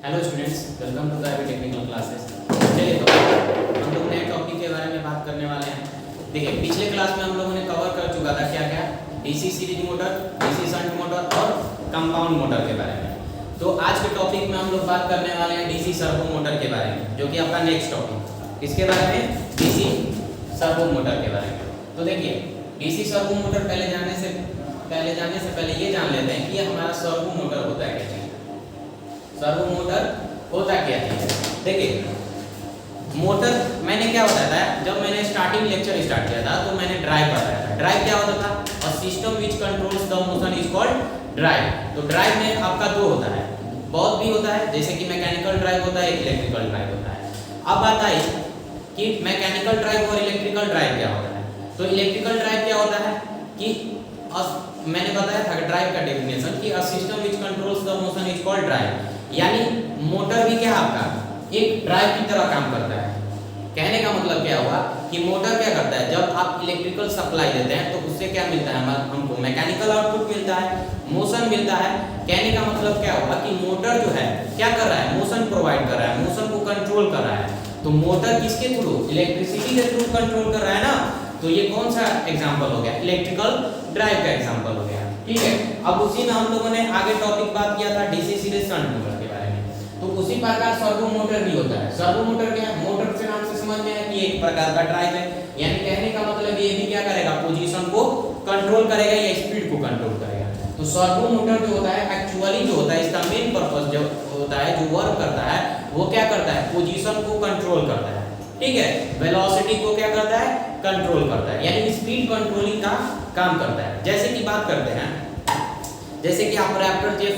Hello students, welcome to the technical classes. चलिए तो हम लोग नए टॉपिक के बारे में बात करने वाले हैं। देखिए, पिछले क्लास में हम लोगों ने कवर कर चुका था क्या क्या DC series motor, DC shunt motor और कंपाउंड मोटर के बारे में। तो आज के टॉपिक में हम लोग बात करने वाले हैं डीसी सर्वो मोटर के बारे में, जो कि आपका नेक्स्ट टॉपिक। किसके बारे में? डीसी सर्वो मोटर के बारे में। तो देखिए, डीसी सर्वो मोटर पहले जाने से पहले ये जान लेते हैं कि हमारा सर्वो मोटर होता है क्या। सर्वो मोटर होता क्या है? देखिए, मोटर मैंने क्या बताया था, जब मैंने स्टार्टिंग लेक्चर स्टार्ट किया था तो मैंने ड्राइव बताया था। ड्राइव क्या होता था? A system which controls the motion is called drive. तो ड्राइव में आपका दो होता है, बहुत भी होता है, जैसे कि मैकेनिकल ड्राइव होता है, इलेक्ट्रिकल ड्राइव होता है। अब बात आई कि मैकेनिकल ड्राइव और इलेक्ट्रिकल ड्राइव क्या होता है। तो इलेक्ट्रिकल ड्राइव क्या होता है कि मैंने बताया था ड्राइव का डेफिनेशन कि a system which controls the motion is called drive. यानी मोटर भी क्या आपका एक ड्राइव की तरह काम करता है। कहने का मतलब क्या हुआ कि मोटर क्या करता है, जब आप इलेक्ट्रिकल सप्लाई देते हैं तो उससे क्या मिलता है, हमको मैकेनिकल आउटपुट मिलता है, मोशन मिलता है। कहने का मतलब क्या हुआ कि मोटर जो है क्या कर रहा है, मोशन प्रोवाइड कर रहा है, मोशन को कंट्रोल कर रहा है। तो मोटर किसके थ्रू? इलेक्ट्रिसिटी के थ्रू कंट्रोल कर रहा है ना। तो ये कौन सा एग्जाम्पल हो गया? इलेक्ट्रिकल ड्राइव का एग्जाम्पल हो गया। ठीक है, अब उसी में हम लोगों ने आगे टॉपिक बात किया था डीसी सीरीज शंट मोटर के बारे में। तो उसी प्रकार सर्वो मोटर भी होता है। सर्वो मोटर क्या है? मोटर से नाम से समझ में है कि एक प्रकार का ड्राइव है। यानी कहने का मतलब ये भी क्या करेगा, पोजीशन को कंट्रोल करेगा या स्पीड को कंट्रोल करेगा। तो सर्वो मोटर जो होता है एक्चुअली जो होता है, इसका मेन पर्पस जो होता है, जो वर्क करता है, वो क्या करता है, पोजीशन को कंट्रोल करता है। ठीक है, वेलोसिटी को क्या करता है, कंट्रोल करता है, यानी स्पीड कंट्रोलिंग का काम करता है। जैसे कि बात करते हैं, जैसे कि आप रैप्टर जेट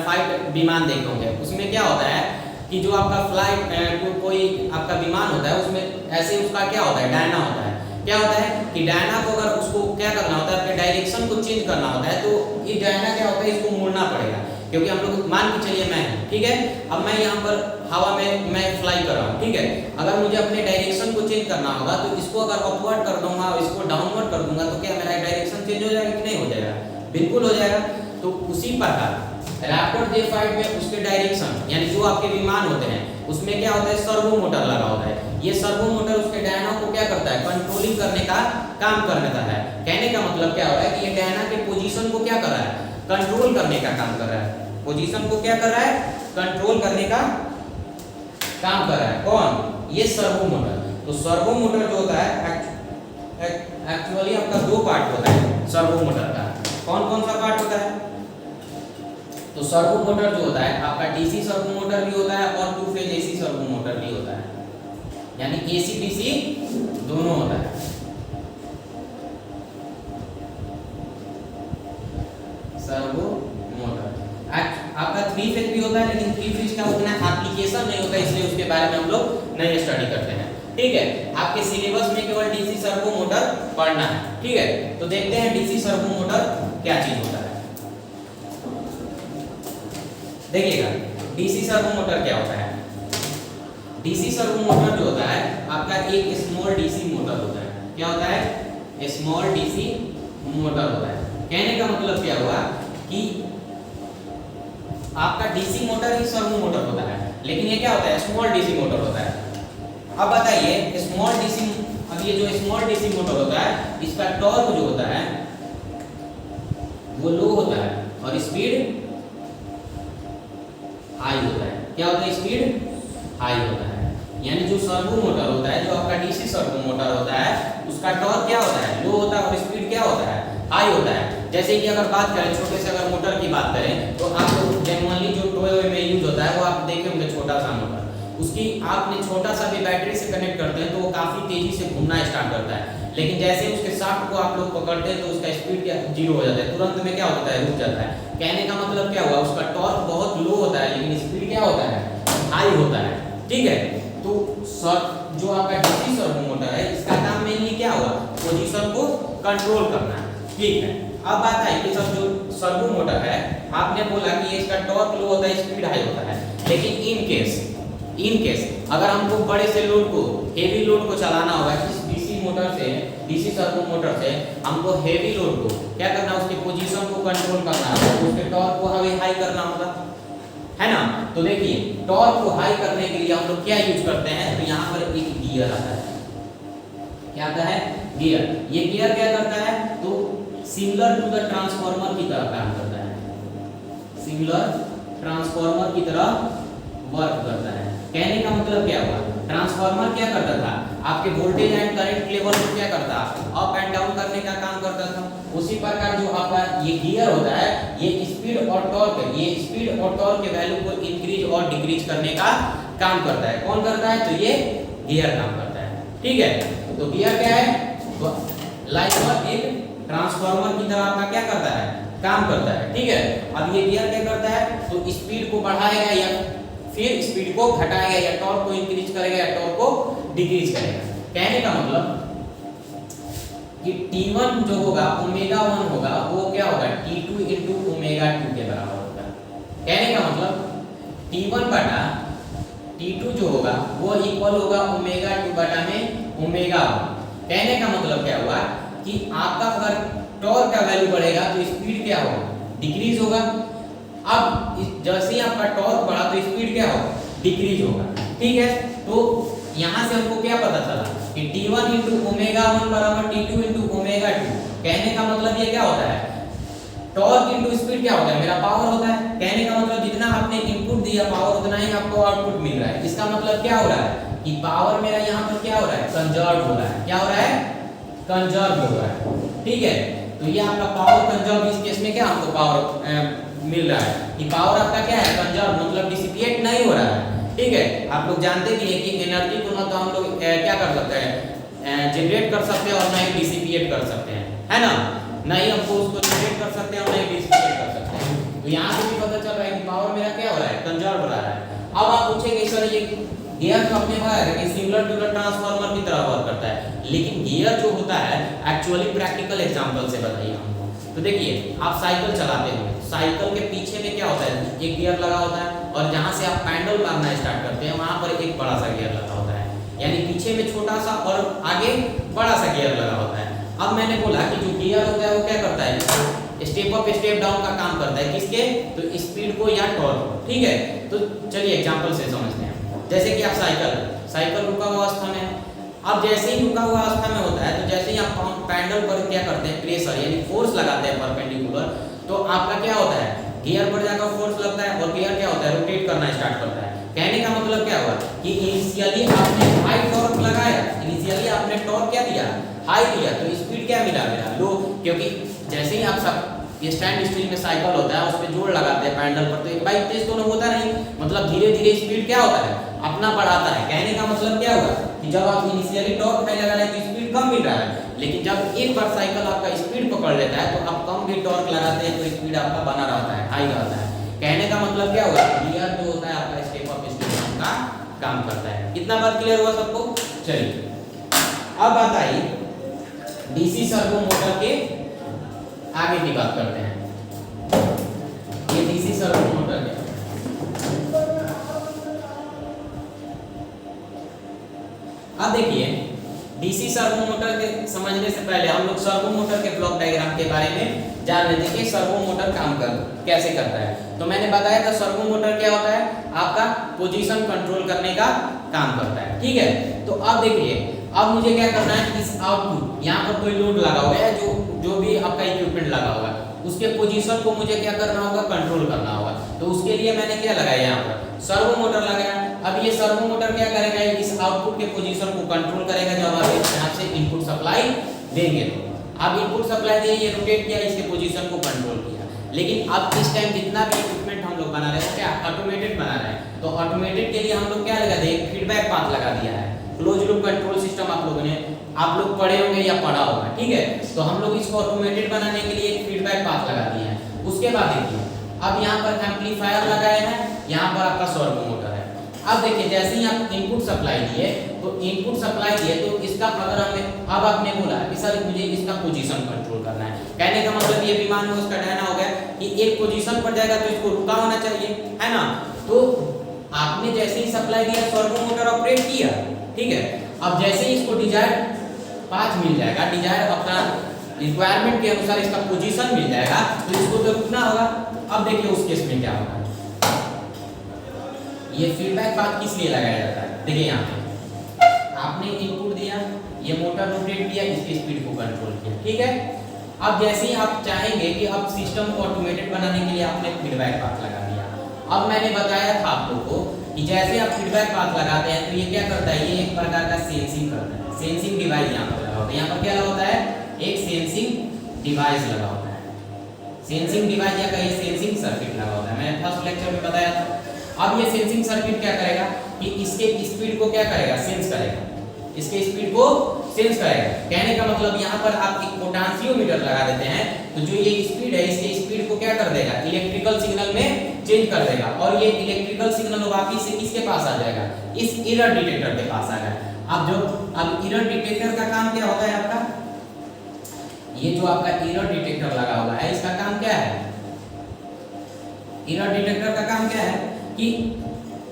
फाइट विमान देखे होंगे, उसमें क्या होता है कि जो आपका फ्लाइट कोई आपका विमान होता है, उसमें ऐसे उसका क्या होता है, डायना होता है। क्या होता है कि डायना को अगर उसको क्या करना होता है, अपने डायरेक्शन को चेंज करना होता है, तो ये डायना क्या होता है, इसको मोड़ना पड़ेगा। क्योंकि हम लोग मान के चलिए मैं, ठीक है, अब मैं यहाँ पर हवा में मैं फ्लाई कर रहा हूँ, ठीक है, अगर मुझे अपने डायरेक्शन को चेंज करना होगा तो इसको अगर अपवर्ड कर दूंगा और इसको डाउनवर्ड कर दूंगा तो क्या मेरा डायरेक्शन चेंज हो जाएगा कि नहीं हो जाएगा? बिल्कुल हो जाएगा। तो उसी प्रकार रैप्टर जे फाइट में उसके डायरेक्शन, यानी जो आपके विमान होते हैं उसमें क्या होता है, सर्वो मोटर लगा होता है। ये सर्वो मोटर उसके डायना को क्या करता है, कंट्रोलिंग करने का काम करता है। कहने का मतलब क्या हो रहा है कि ये डायना के पोजीशन को क्या कर रहा है, कंट्रोल करने का काम कर रहा है। पोजीशन को क्या कर रहा है, कंट्रोल करने का काम कर रहा है। कौन? ये सर्वो मोटर। तो सर्वो मोटर जो होता है एक्चुअली आपका दो पार्ट होता है सर्वो मोटर का। कौन कौन सा पार्ट होता है? तो सर्वो मोटर जो होता है आपका डीसी सर्वो मोटर भी होता है और two phase AC servo motor भी होता है, यानी एसी डीसी दोनों होता है। सर्वो मोटर आपका थ्री फेज भी होता है, लेकिन थ्री फेज का उतना एप्लीकेशन नहीं होता, इसलिए उसके बारे में हम लोग नहीं स्टडी करते हैं। ठीक है, आपके सिलेबस में केवल डीसी सर्वो मोटर पढ़ना है। ठीक है, तो देखते हैं डीसी सर्वो मोटर क्या चीज होता है। देखिएगा, डीसी सर्वो मोटर क्या होता है। डीसी सर्वो मोटर जो होता है आपका एक स्मॉल डीसी मोटर होता है। क्या होता है? स्मॉल डीसी मोटर होता है। कहने का मतलब क्या हुआ कि आपका डीसी मोटर ही सर्वो मोटर होता है, लेकिन ये क्या होता है, स्मॉल डीसी मोटर होता है। अब बताइए, स्मॉल डीसी, अब ये जो स्मॉल डीसी मोटर होता है इसका टॉर्क जो होता है वो लो होता है और स्पीड हाई होता है। क्या होता है? स्पीड हाई होता है। यानी जो सर्वो मोटर होता है, जो आपका डीसी सर्वो मोटर होता है, उसका टॉर्क क्या होता है, लो होता है और स्पीड क्या होता है, हाई होता है। जैसे कि अगर बात करें छोटे से अगर मोटर की बात करें तो आप लोग जनरली जो टॉय में यूज होता है वो आप देखे होंगे, छोटा सा मोटर, उसकी आपने छोटा सा भी बैटरी से कनेक्ट करते हैं तो वो काफी तेजी से घूमना स्टार्ट करता है। लेकिन जैसे उसके शाफ्ट को आप लोग पकड़ते हैं तो उसका स्पीड क्या जीरो हो जाता है, तुरंत में क्या होता है, रुक जाता है। कहने का मतलब क्या हुआ, उसका टॉर्क बहुत लो होता है लेकिन स्पीड क्या होता है, हाई होता है। ठीक है, तो जो आपका डीसी सर्वो मोटर है इसका काम मेनली क्या हुआ, पोजीशन को कंट्रोल करना है। ठीक है, अब बात आई कि सब जो सर्वो मोटर है आपने बोला कि इसका टॉर्क लो होता है, स्पीड हाई होता है, लेकिन इन केस अगर हमको बड़े से लोड को, हेवी लोड को चलाना होगा, इस डीसी मोटर से, डीसी सर्वो मोटर से हमको हेवी लोड को क्या करना, उसकी पोजीशन को कंट्रोल करना होगा, उसके टॉर्क को हाई करना होगा, है ना। तो देखिए टॉर्क को हाई करने के लिए हम लोग क्या यूज करते हैं, तो यहाँ पर एक गियर आता है। क्या आता है? गियर। ये गियर क्या करता है, तो सिमिलर टू द ट्रांसफार्मर की तरह काम करता है, सिमिलर ट्रांसफार्मर की तरह वर्क करता है। कहने का मतलब क्या हुआ, ट्रांसफार्मर क्या करता था, आपके वोल्टेज एंड करंट लेवल को क्या करता, अप एंड डाउन करने का काम करता था। उसी प्रकार जो आपका ये गियर होता है, ये स्पीड और टॉर्क, ये स्पीड और टॉर्क के वैल्यू को इंक्रीज और डिक्रीज करने का काम करता है। कौन करता है, तो ये गियर काम करता है। ठीक है, तो गियर क्या है, तो लाइक एक ट्रांसफार्मर की तरह आपका क्या करता है, काम करता है। ठीक है, अब ये गियर क्या करता है, तो स्पीड को बढ़ाएगा या फिर स्पीड को घटाएगा, या टॉर्क को इंक्रीज करेगा या टॉर्क को डिक्रीज करेगा। कहने का मतलब कि T1 जो होगा ओमेगा 1 होगा, वो क्या होगा T2 into ओमेगा 2 के बराबर होगा। कहने का मतलब T1 बटा T2 जो होगा वो इक्वल होगा ओमेगा 2 बटा में ओमेगा 1। कहने का मतलब क्या हुआ कि आपका अगर टॉर्क का वैल्यू बढ़ेगा तो स्पीड क्या होगा, डिक्रीज होगा। अब जैसे ही आपका टॉर्क बढ़ा तो स्पीड क्या होगा, डिक्रीज होगा। ठीक है, तो यहाँ से हमको क्या पता चला कि T1 into ओमेगा 1 बराबर T2 into ओमेगा 2। कहने का मतलब ये क्या होता है, टॉर्क इनटू स्पीड क्या होता है, मेरा पावर होता है। कहने का मतलब जितना आपने इनपुट दिया पावर उतना ही आपको आउटपुट मिल रहा है। इसका मतलब क्या हो रहा है कि पावर मेरा यहाँ पर क्या हो रहा है, कंजर्व हो रहा है। क्या हो रहा है, कंजर्व हो रहा है। ठीक है, तो ये आपका पावर कंजर्व, इस केस में क्या हमको पावर मिल रहा है कि पावर आपका क्या है, कंजर्व मतलब डिसिपिएट नहीं हो रहा है। ठीक है, आप लोग जानते भी हैं कि एनर्जी को ना तो हम लोग क्या कर सकते हैं, जनरेट कर सकते हैं और ना ही डिसिपिएट कर सकते हैं, है ना। ना ही हमको उसको जनरेट कर सकते हैं और ना ही डिसिपिएट कर सकते हैं। तो यहाँ से भी पता चल रहा है कि पावर मेरा क्या हो रहा है, कंजर्व हो रहा है। अब आप पूछेंगे सर ये गियर तो अपने पास है कि सिमिलर टू द ट्रांसफार्मर की तरह वर्क करता है, लेकिन गियर जो होता है एक्चुअली प्रैक्टिकल एग्जांपल से बताइए हमको। तो देखिए आप साइकिल चलाते हो, साइकिल के पीछे में क्या होता है, एक गियर लगा होता है, और जहाँ से आप पैडल मारना स्टार्ट करते हैं वहाँ पर एक बड़ा सा गियर लगा होता है, यानी पीछे में छोटा सा और आगे बड़ा सा गियर लगा होता है। अब मैंने बोला कि जो गियर होता है वो क्या करता है, स्टेप अप स्टेप डाउन का काम करता है, किसके, तो स्पीड को या टॉर्क को। ठीक है, तो चलिए एग्जांपल से समझते हैं। जैसे कि आप साइकिल रुका हुआ अवस्था में, अब जैसे ही रुका हुआ अवस्था में होता है तो जैसे ही आप पैडल पर क्या करते हैं, प्रेशर यानी फोर्स लगाते हैं परपेंडिकुलर, तो आपका क्या होता है, गियर पर जाकर फोर्स लगता है और गियर क्या होता है, रोटेट करना स्टार्ट करता है। कहने का मतलब क्या हुआ कि इनिशियली आपने हाई टॉर्क लगाया, इनिशियली आपने टॉर्क क्या दिया, हाई दिया, तो स्पीड क्या मिला, मेरा लो। क्योंकि जैसे ही आप सब ये स्टैंड स्टील में साइकिल होता है उस पर जोड़ लगाते हैं पैडल पर, तो एक बाइक तेज तो होता नहीं, मतलब धीरे धीरे स्पीड क्या होता है, अपना बढ़ाता है। कहने का मतलब क्या हुआ कि जब आप इनिशियली टॉर्क हाई लगा रहे हैं तो स्पीड कम मिल रहा है, लेकिन जब एक बार साइकिल आपका स्पीड पकड़ लेता है तो आप कम भी टॉर्क लगाते हैं तो स्पीड आपका बना रहता है, हाई रहता है। कहने का मतलब क्या हुआ, गियर जो होता है आपका स्टेप अप स्टेप डाउन का काम करता है। कितना बात क्लियर हुआ सबको। चलिए अब बात आई डीसी सर्वो मोटर के आगे की बात करते हैं। ये डीसी सर्वो मोटर है। अब देखिए डीसी सर्वो मोटर के समझने से पहले हम लोग सर्वो मोटर के ब्लॉक डायग्राम के बारे में जान लेते हैं कि सर्वो मोटर काम कैसे करता है। तो मैंने बताया था सर्वो मोटर क्या होता है, आपका पोजीशन कंट्रोल करने का काम करता है। ठीक है, तो अब देखिए अब मुझे क्या करना है, इस आउटपुट यहाँ पर कोई लोड लगा हुआ है, जो भी आपका इक्विपमेंट लगा हुआ है उसके पोजीशन को मुझे क्या करना होगा, कंट्रोल करना होगा। तो उसके लिए मैंने क्या लगाया, यहाँ पर सर्वो मोटर लगाया। अब ये सर्वो मोटर क्या करेगा, इस आउटपुट के पोजीशन को कंट्रोल करेगा। जब आप यहाँ से इनपुट सप्लाई देंगे तो आप इनपुट सप्लाई दिए, ये रोटेट किया, इसके पोजीशन को कंट्रोल किया। लेकिन अब इस टाइम जितना भी इक्विपमेंट हम लोग बना रहे हैं क्या ऑटोमेटेड बना रहे हैं, तो ऑटोमेटेड के लिए हम लोग क्या लगा दिए, फीडबैक पाथ लगा दिया है। क्लोज लूप कंट्रोल सिस्टम आप लोग पढ़े होंगे या पढ़ा होगा। ठीक है, तो हम लोग इसको ऑटोमेटेड बनाने के लिए एक फीडबैक पाथ लगा दिए हैं। उसके बाद देखिए अब यहाँ पर एम्पलीफायर लगाए हैं, यहाँ पर आपका सर्वो मोटर है। अब देखिए जैसे ही आप इनपुट सप्लाई दिए तो इनपुट सप्लाई दिए तो इसका अगर हमने अब आपने बोला कि सर मुझे इसका पोजीशन कंट्रोल करना है, कहने का मतलब ये विमान में उसका कहना हो गया कि एक पोजीशन पर जाएगा तो इसको रुका होना चाहिए, है ना। तो आपने जैसे ही सप्लाई दिया सर्वो मोटर ऑपरेट किया। ठीक है, अब जैसे ही इसको डिजायर पाथ मिल जाएगा, डिजायर अपना रिक्वायरमेंट के अनुसार इसका पोजीशन मिल जाएगा तो इसको तो रुकना होगा। अब देखिए उस केस में क्या होगा, ये फीडबैक पाथ किस लिए लगाया जाता है? देखिए यहाँ पे आपने इनपुट दिया, ये मोटर रोटेट किया, इसकी स्पीड को कंट्रोल किया, ठीक है। अब जैसे ही आप चाहेंगे कि अब सिस्टम को ऑटोमेटेड बनाने के लिए आपने फीडबैक पाथ लगा दिया। अब मैंने बताया था आप लोग को कि जैसे आप फीडबैक पाथ लगाते हैं तो ये क्या करता है, ये एक प्रकार का सेंसिंग करता है। सेंसिंग डिवाइस यहाँ पर लगा होता है। यहाँ पर क्या लगा होता है? एक सेंसिंग डिवाइस लगा होता है। सेंसिंग डिवाइस या कहीं सेंसिंग सर्किट लगा होता है, मैंने फर्स्ट लेक्चर में बताया था। अब ये सेंसिंग सर्किट क्या करेगा कि इसके स्पीड को क्या करेगा? सेंस करेगा, इसके स्पीड को सेंस करेगा। कहने का मतलब यहाँ पर आप एक पोटेंशियोमीटर लगा देते हैं तो जो ये स्पीड है इसके स्पीड को क्या कर देगा? इलेक्ट्रिकल सिग्नल में चेंज कर देगा और ये इलेक्ट्रिकल सिग्नल वापस से किसके पास आ जाएगा? इस एरर डिटेक्टर के पास आ जाएगा। अब एरर डिटेक्टर का काम क्या होता है आपका? ये जो आपका एरर डिटेक्टर लगा हुआ है इसका काम क्या है? एरर डिटेक्टर का काम क्या है कि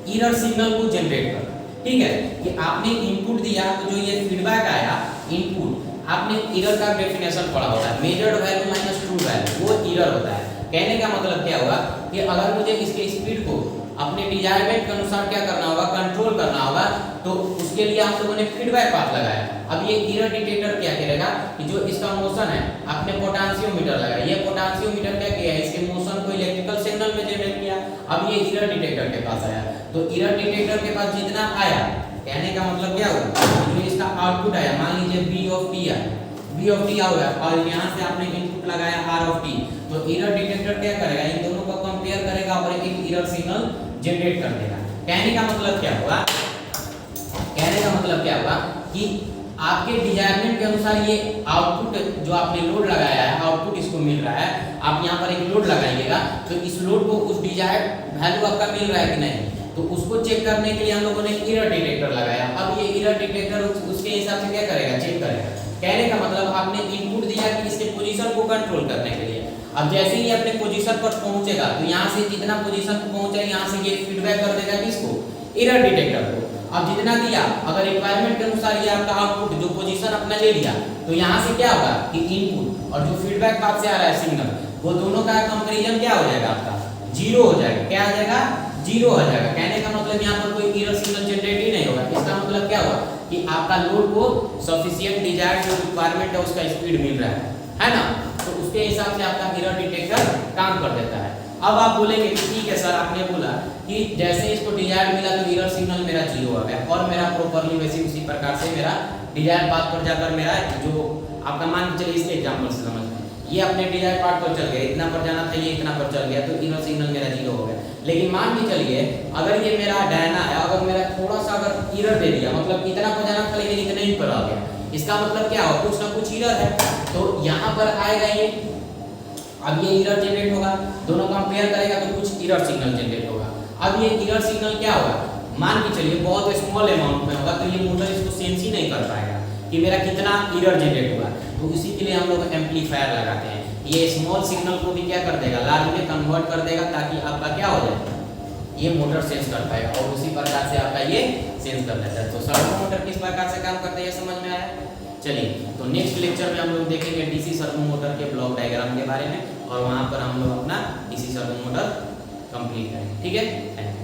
एरर सिग्नल को जनरेट कर, ठीक है, कि आपने इनपुट दिया तो जो ये फीडबैक आया इनपुट, आपने एरर का डेफिनेशन पढ़ा होता है, measured value minus true value, वो एरर होता है। कहने का मतलब क्या हुआ कि अगर मुझे इसके स्पीड को अपने डिजायरमेंट के अनुसार क्या करना होगा? कंट्रोल करना होगा, तो उसके लिए हम लोगों ने फीडबैक पाथ लगाया। अब ये एरर डिटेक्टर क्या करेगा कि जो इसका मोशन है, आपने पोटेंशियोमीटर लगाया, ये पोटेंशियोमीटर क्या किया? इसके मोशन को इलेक्ट्रिकल सिग्नल में जनरेट किया। अब ये एरर डिटेक्टर के पास आया, तो एरर डिटेक्टर के पास जितना आया, कहने का मतलब क्या हुआ? जो इसका आउटपुट आया, मान लीजिए बी ऑफ टी है, बी ऑफ टी आ गया और यहाँ से आपने इनपुट लगाया आर ऑफ टी, तो एरर डिटेक्टर क्या करेगा? इन दोनों को कंपेयर करेगा और एक एरर सिग्नल जनरेट कर देगा। कहने का मतलब क्या हुआ? कहने का मतलब क्या हुआ कि आपके डिजायरमेंट के अनुसार ये आउटपुट जो आपने लोड लगाया है, आउटपुट इसको मिल रहा है। आप यहाँ पर एक लोड लगाइएगा तो इस लोड को उस डिजायर्ड वैल्यू आपका मिल रहा है कि नहीं, तो उसको चेक करने के लिए हम लोगों ने एरर डिटेक्टर लगाया। अब ये एरर डिटेक्टर उसके हिसाब से क्या करेगा? चेक करेगा। कहने का मतलब आपने इनपुट दिया कि इसके पोजीशन को कंट्रोल करने के लिए। अब जैसे ही अपने पोजीशन पर पहुंचेगा तो यहाँ से जितना पोजीशन पर पहुंचा यहाँ से ये फीडबैक कर देगा किसको? एरर डिटेक्टर को। अब जितना दिया, अगर रिक्वायरमेंट के अनुसार ये आपका आउटपुट जो पोजीशन अपना ले लिया, तो यहाँ से क्या होगा कि इनपुट और जो फीडबैक पाथ से आ रहा है सिग्नल, वो दोनों का कंपैरिजन क्या हो जाएगा? आपका जीरो हो जाएगा। क्या आ जाएगा? जीरो हो जाएगा। कहने का मतलब यहाँ पर कोई एरर सिग्नल जनरेट ही नहीं होगा। इसका मतलब क्या हुआ कि आपका लोड को सफिशिएंट डिजायर्ड जो रिक्वायरमेंट है उसका स्पीड मिल रहा है ना, तो उसके हिसाब से आपका एरर डिटेक्टर काम कर देता है। अब आप बोलेंगे कि ठीक है सर, आपने बोला कि जैसे इसको डिजायर्ड मिला तो एरर सिग्नल मेरा जीरो आ गया और मेरा प्रॉपर्ली वैसे उसी प्रकार से मेरा डिजायर्ड पाथ पर जाकर मेरा जो आपका मान चलिए इसके एग्जांपल से समझ, ये अपने डिजायर्ड पाथ पर चल गया, इतना पर जाना था ये इतना पर चल गया, तो एरर सिग्नल मेरा जीरो हो गया। लेकिन मान के चलिए अगर ये मेरा डायना है, अगर मेरा थोड़ा सा अगर एरर दे दिया, मतलब इतना पर जाना था लेकिन इतना ही पर आ गया, इसका मतलब क्या हो? कुछ ना कुछ एरर है, तो यहाँ पर आएगा ये। अब ये एरर जनरेट होगा, दोनों कंपेयर करेगा तो कुछ एरर सिग्नल जनरेट होगा। अब ये एरर सिग्नल क्या होगा? मान के चलिए बहुत स्मॉल अमाउंट में होगा, तो ये मोटर इसको सेंस ही नहीं कर पाएगा कि मेरा कितना एरर जनरेट होगा। तो इसी के लिए हम लोग एम्पलीफायर लगाते हैं। ये स्मॉल सिग्नल को भी क्या कर देगा? लार्ज में कन्वर्ट कर देगा, ताकि आपका क्या हो जाए? ये मोटर सेंस कर पाएगा और उसी प्रकार से आपका ये सेंस कर लेता है। तो सर्वो मोटर किस प्रकार से काम करता है ये समझ में आया? चलिए, तो नेक्स्ट लेक्चर में हम लोग देखेंगे डीसी सर्वो मोटर के ब्लॉक डायग्राम के बारे में, और वहाँ पर हम लोग अपना डीसी सर्वो मोटर कंप्लीट करेंगे। ठीक है।